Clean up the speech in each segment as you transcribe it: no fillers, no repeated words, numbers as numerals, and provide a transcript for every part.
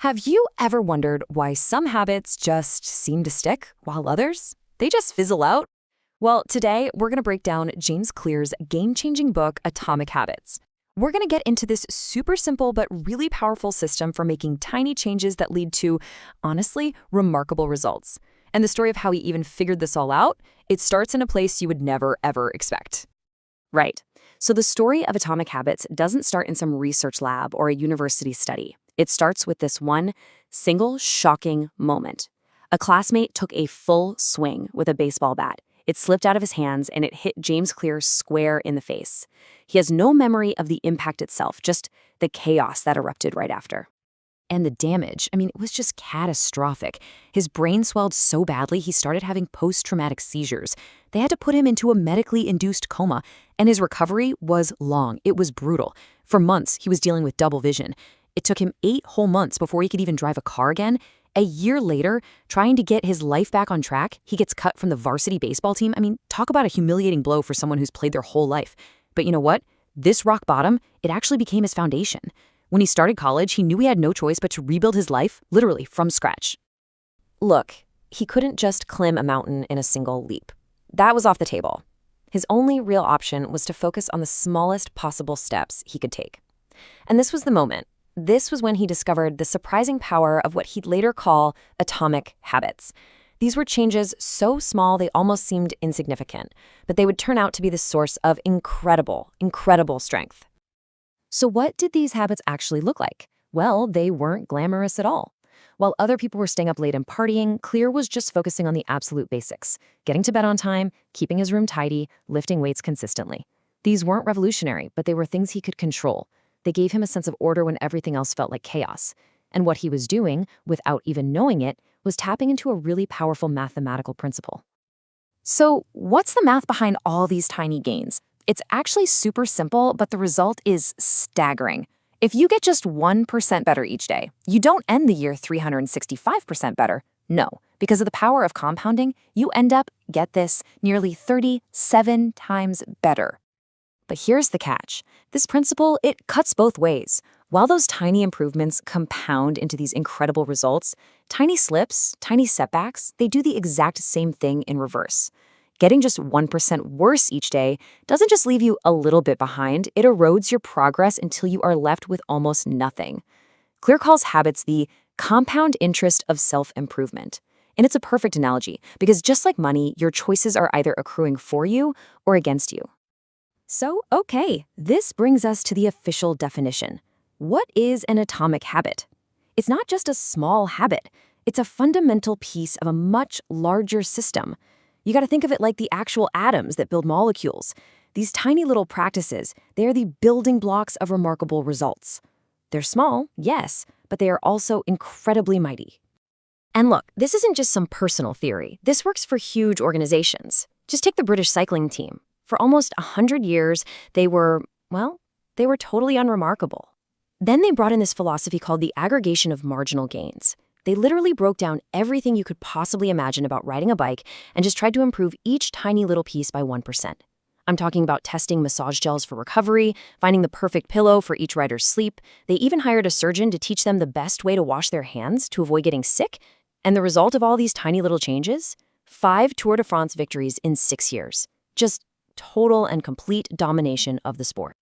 Have you ever wondered why some habits just seem to stick while others, they just fizzle out? Well, today we're going to break down James Clear's game-changing book, Atomic Habits. We're going to get into this super simple but really powerful system for making tiny changes that lead to, honestly, remarkable results. And the story of how he even figured this all out, it starts in a place you would never, ever expect. Right. So the story of Atomic Habits doesn't start in some research lab or a university study. It starts with this one single shocking moment. A classmate took a full swing with a baseball bat. It slipped out of his hands and it hit James Clear square in the face. He has no memory of the impact itself, just the chaos that erupted right after. And the damage, it was just catastrophic. His brain swelled so badly he started having post-traumatic seizures. They had to put him into a medically induced coma, and his recovery was long. It was brutal. For months, he was dealing with double vision. It took him 8 whole months before he could even drive a car again. A year later, trying to get his life back on track, he gets cut from the varsity baseball team. Talk about a humiliating blow for someone who's played their whole life. But you know what? This rock bottom, it actually became his foundation. When he started college, he knew he had no choice but to rebuild his life, literally from scratch. Look, he couldn't just climb a mountain in a single leap. That was off the table. His only real option was to focus on the smallest possible steps he could take. And this was the moment. This was when he discovered the surprising power of what he'd later call atomic habits. These were changes so small they almost seemed insignificant, but they would turn out to be the source of incredible, incredible strength. So what did these habits actually look like? Well, they weren't glamorous at all. While other people were staying up late and partying, Clear was just focusing on the absolute basics, getting to bed on time, keeping his room tidy, lifting weights consistently. These weren't revolutionary, but they were things he could control. They gave him a sense of order when everything else felt like chaos. And what he was doing, without even knowing it, was tapping into a really powerful mathematical principle. So what's the math behind all these tiny gains? It's actually super simple, but the result is staggering. If you get just 1% better each day, you don't end the year 365% better. No, because of the power of compounding, you end up, get this, nearly 37 times better. But here's the catch. This principle, it cuts both ways. While those tiny improvements compound into these incredible results, tiny slips, tiny setbacks, they do the exact same thing in reverse. Getting just 1% worse each day doesn't just leave you a little bit behind, it erodes your progress until you are left with almost nothing. Clear calls habits the compound interest of self-improvement. And it's a perfect analogy, because just like money, your choices are either accruing for you or against you. So, okay, this brings us to the official definition. What is an atomic habit? It's not just a small habit. It's a fundamental piece of a much larger system. You got to think of it like the actual atoms that build molecules. These tiny little practices, they are the building blocks of remarkable results. They're small, yes, but they are also incredibly mighty. And look, this isn't just some personal theory. This works for huge organizations. Just take the British cycling team. For almost 100 years, they were totally unremarkable. Then they brought in this philosophy called the aggregation of marginal gains. They literally broke down everything you could possibly imagine about riding a bike and just tried to improve each tiny little piece by 1%. I'm talking about testing massage gels for recovery, finding the perfect pillow for each rider's sleep. They even hired a surgeon to teach them the best way to wash their hands to avoid getting sick. And the result of all these tiny little changes? 5 Tour de France victories in 6 years. Just total and complete domination of the sport.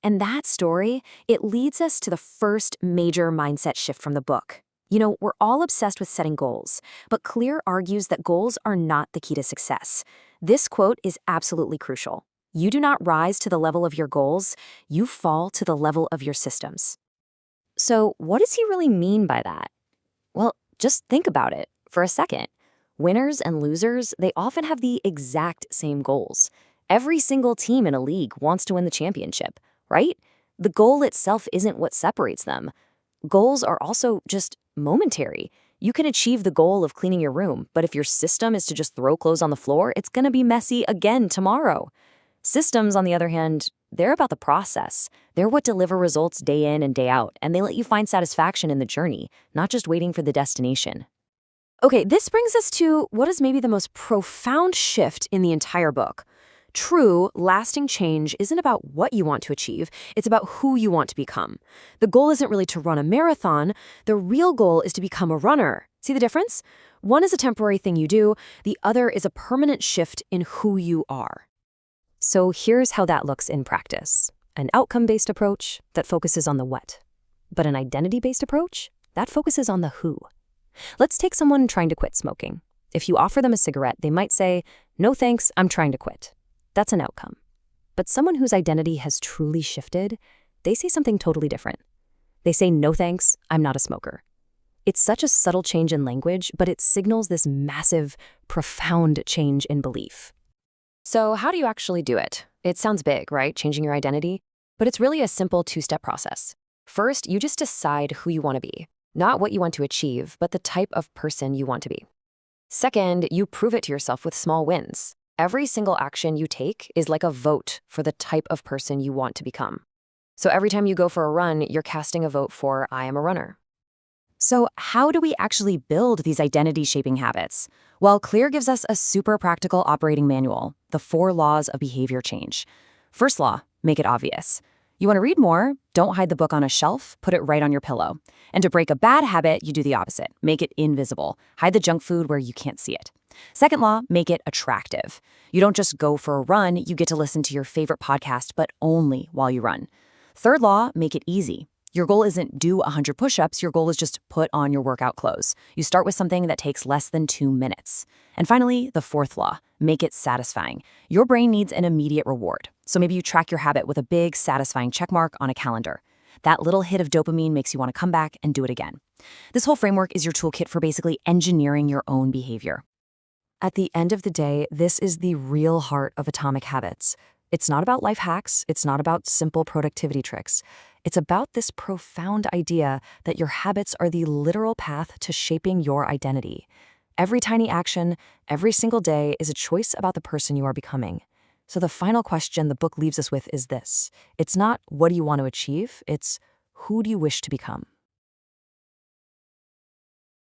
And that story, it leads us to the first major mindset shift from the book. We're all obsessed with setting goals, but Clear argues that goals are not the key to success. This quote is absolutely crucial. You do not rise to the level of your goals, you fall to the level of your systems. So what does he really mean by that? Well, just think about it for a second. Winners and losers, they often have the exact same goals. Every single team in a league wants to win the championship, right? The goal itself isn't what separates them. Goals are also just momentary. You can achieve the goal of cleaning your room, but if your system is to just throw clothes on the floor, it's going to be messy again tomorrow. Systems, on the other hand, they're about the process. They're what deliver results day in and day out, and they let you find satisfaction in the journey, not just waiting for the destination. Okay, this brings us to what is maybe the most profound shift in the entire book. True, lasting change isn't about what you want to achieve, it's about who you want to become. The goal isn't really to run a marathon, the real goal is to become a runner. See the difference? One is a temporary thing you do, the other is a permanent shift in who you are. So here's how that looks in practice. An outcome-based approach that focuses on the what, but an identity-based approach that focuses on the who. Let's take someone trying to quit smoking. If you offer them a cigarette, they might say, "No thanks, I'm trying to quit." That's an outcome. But someone whose identity has truly shifted, they say something totally different. They say, "No thanks, I'm not a smoker." It's such a subtle change in language, but it signals this massive, profound change in belief. So how do you actually do it? It sounds big, right? Changing your identity? But it's really a simple two-step process. First, you just decide who you want to be. Not what you want to achieve, but the type of person you want to be. Second, you prove it to yourself with small wins. Every single action you take is like a vote for the type of person you want to become. So every time you go for a run, you're casting a vote for "I am a runner." So how do we actually build these identity-shaping habits? Well, Clear gives us a super practical operating manual, the 4 laws of behavior change. First law, make it obvious. You want to read more? Don't hide the book on a shelf, put it right on your pillow. And to break a bad habit, you do the opposite. Make it invisible. Hide the junk food where you can't see it. Second law, make it attractive. You don't just go for a run, you get to listen to your favorite podcast, but only while you run. Third law, make it easy. Your goal isn't do 100 push-ups, your goal is just put on your workout clothes. You start with something that takes less than 2 minutes. And finally, the fourth law, make it satisfying. Your brain needs an immediate reward. So maybe you track your habit with a big, satisfying checkmark on a calendar. That little hit of dopamine makes you want to come back and do it again. This whole framework is your toolkit for basically engineering your own behavior. At the end of the day, this is the real heart of Atomic Habits. It's not about life hacks, it's not about simple productivity tricks. It's about this profound idea that your habits are the literal path to shaping your identity. Every tiny action, every single day is a choice about the person you are becoming. So the final question the book leaves us with is this. It's not what do you want to achieve, it's who do you wish to become?